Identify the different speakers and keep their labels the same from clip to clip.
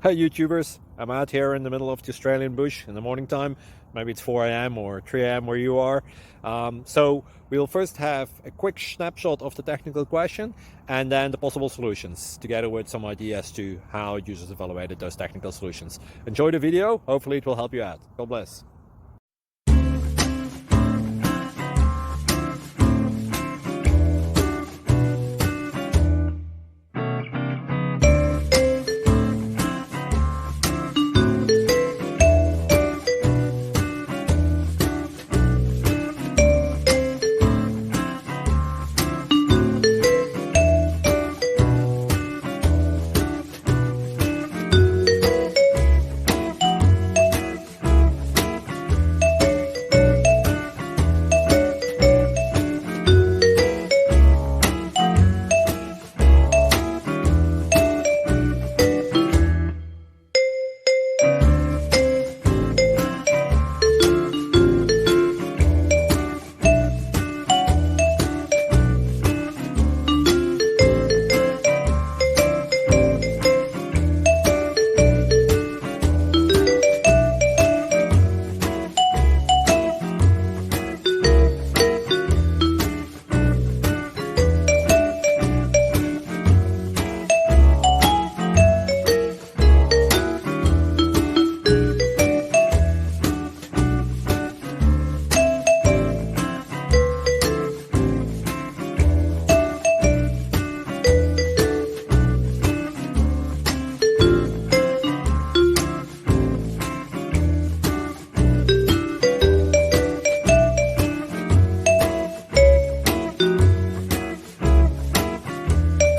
Speaker 1: Hey YouTubers, I'm out here in the middle of the Australian bush in the morning time. Maybe it's 4 a.m. or 3 a.m. where you are. So we'll first have a quick snapshot of the technical question and then the possible solutions, together with some ideas to how users evaluated those technical solutions. Enjoy the video, hopefully it will help you out. God bless.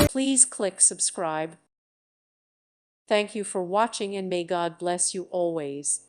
Speaker 2: Please click subscribe. Thank you for watching and may God bless you always.